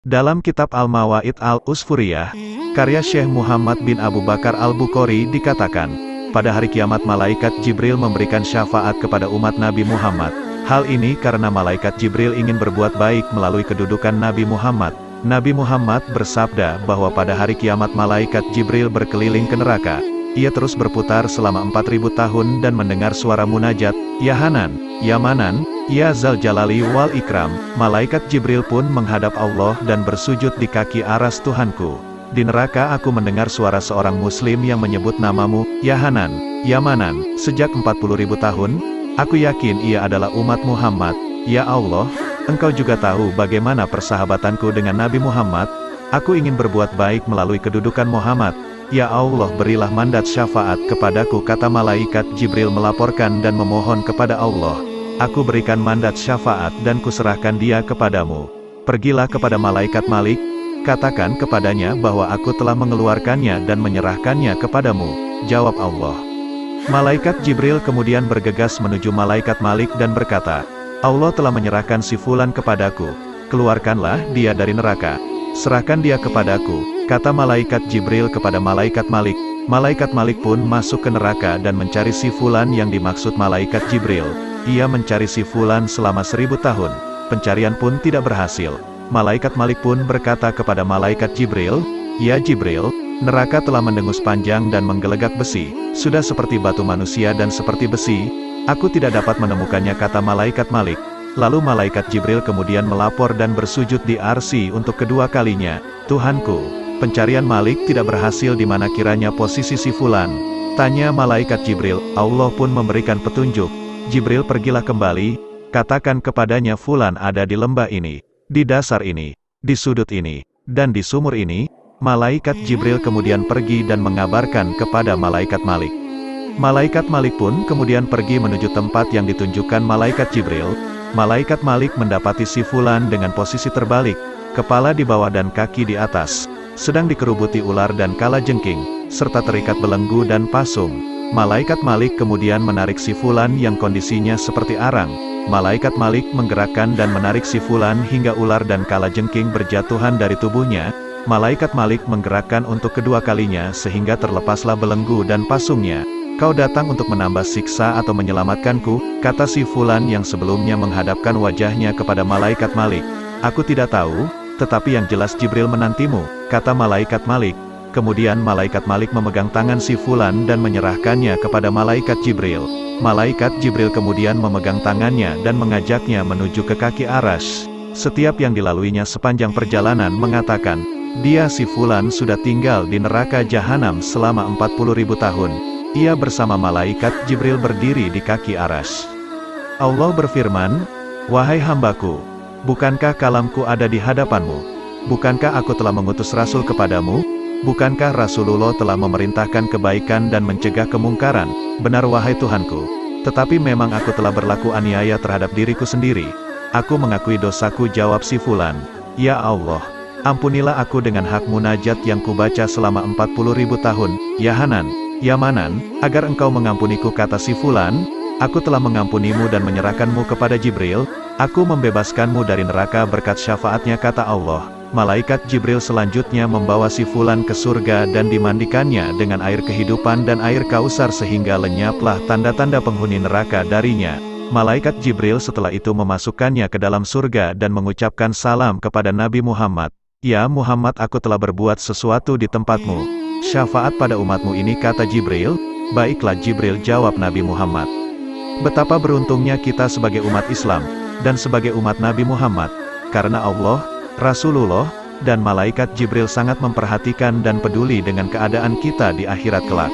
Dalam kitab Al-Mawaid Al-Usfuriyah, karya Syekh Muhammad bin Abu Bakar Al-Bukhari dikatakan, pada hari kiamat malaikat Jibril memberikan syafaat kepada umat Nabi Muhammad. Hal ini karena malaikat Jibril ingin berbuat baik melalui kedudukan Nabi Muhammad. Nabi Muhammad bersabda bahwa pada hari kiamat malaikat Jibril berkeliling ke neraka. Ia terus berputar selama 4000 tahun dan mendengar suara munajat, "Ya Hanan, Ya Manan, Ya Zal Jalali wal Ikram." Malaikat Jibril pun menghadap Allah dan bersujud di kaki aras Tuhanku. Di neraka aku mendengar suara seorang muslim yang menyebut namamu, "Ya Hanan, Ya Manan." Sejak 40.000 tahun, aku yakin ia adalah umat Muhammad. Ya Allah, Engkau juga tahu bagaimana persahabatanku dengan Nabi Muhammad. Aku ingin berbuat baik melalui kedudukan Muhammad. Ya Allah, berilah mandat syafaat kepadaku, kata malaikat Jibril melaporkan dan memohon kepada Allah. Aku berikan mandat syafaat dan kuserahkan dia kepadamu. Pergilah kepada malaikat Malik, katakan kepadanya bahwa aku telah mengeluarkannya dan menyerahkannya kepadamu. Jawab Allah. Malaikat Jibril kemudian bergegas menuju malaikat Malik dan berkata, Allah telah menyerahkan si Fulan kepadaku. Keluarkanlah dia dari neraka. Serahkan dia kepadaku, kata malaikat Jibril kepada malaikat Malik. Malaikat Malik pun masuk ke neraka dan mencari si Fulan yang dimaksud malaikat Jibril. Ia mencari si Fulan selama 1000 tahun. Pencarian pun tidak berhasil. Malaikat Malik pun berkata kepada malaikat Jibril, Ya Jibril, neraka telah mendengus panjang dan menggelegak besi. Sudah seperti batu manusia dan seperti besi. Aku tidak dapat menemukannya, kata malaikat Malik. Lalu malaikat Jibril kemudian melapor dan bersujud di arsy untuk kedua kalinya. Tuhanku, pencarian Malik tidak berhasil, di mana kiranya posisi si Fulan? Tanya malaikat Jibril. Allah pun memberikan petunjuk. Jibril, pergilah kembali, katakan kepadanya Fulan ada di lembah ini, di dasar ini, di sudut ini, dan di sumur ini. Malaikat Jibril kemudian pergi dan mengabarkan kepada malaikat Malik. Malaikat Malik pun kemudian pergi menuju tempat yang ditunjukkan malaikat Jibril. Malaikat Malik mendapati si Fulan dengan posisi terbalik, kepala di bawah dan kaki di atas, sedang dikerubuti ular dan kalajengking, serta terikat belenggu dan pasung. Malaikat Malik kemudian menarik si Fulan yang kondisinya seperti arang. Malaikat Malik menggerakkan dan menarik si Fulan hingga ular dan kalajengking berjatuhan dari tubuhnya. Malaikat Malik menggerakkan untuk kedua kalinya sehingga terlepaslah belenggu dan pasungnya. Kau datang untuk menambah siksa atau menyelamatkanku, kata si Fulan yang sebelumnya menghadapkan wajahnya kepada malaikat Malik. Aku tidak tahu, tetapi yang jelas Jibril menantimu, kata malaikat Malik. Kemudian malaikat Malik memegang tangan si Fulan dan menyerahkannya kepada malaikat Jibril. Malaikat Jibril kemudian memegang tangannya dan mengajaknya menuju ke kaki aras. Setiap yang dilaluinya sepanjang perjalanan mengatakan, dia si Fulan sudah tinggal di neraka jahanam selama 40.000 tahun. Ia bersama malaikat Jibril berdiri di kaki aras. Allah berfirman, Wahai hambaku, bukankah kalamku ada di hadapanmu? Bukankah aku telah mengutus Rasul kepadamu? Bukankah Rasulullah telah memerintahkan kebaikan dan mencegah kemungkaran? Benar wahai Tuhanku. Tetapi memang aku telah berlaku aniaya terhadap diriku sendiri. Aku mengakui dosaku, jawab si Fulan. Ya Allah, ampunilah aku dengan hak munajat yang kubaca selama 40.000 tahun. Ya Hanan, Ya Manan, agar engkau mengampuniku, kata si Fulan. Aku telah mengampunimu dan menyerahkanmu kepada Jibril. Aku membebaskanmu dari neraka berkat syafaatnya, kata Allah. Malaikat Jibril selanjutnya membawa si Fulan ke surga dan dimandikannya dengan air kehidupan dan air kausar sehingga lenyaplah tanda-tanda penghuni neraka darinya. Malaikat Jibril setelah itu memasukkannya ke dalam surga dan mengucapkan salam kepada Nabi Muhammad. Ya Muhammad, aku telah berbuat sesuatu di tempatmu. Syafaat pada umatmu ini, kata Jibril. Baiklah Jibril, jawab Nabi Muhammad. Betapa beruntungnya kita sebagai umat Islam, dan sebagai umat Nabi Muhammad, karena Allah, Rasulullah, dan malaikat Jibril sangat memperhatikan dan peduli dengan keadaan kita di akhirat kelak.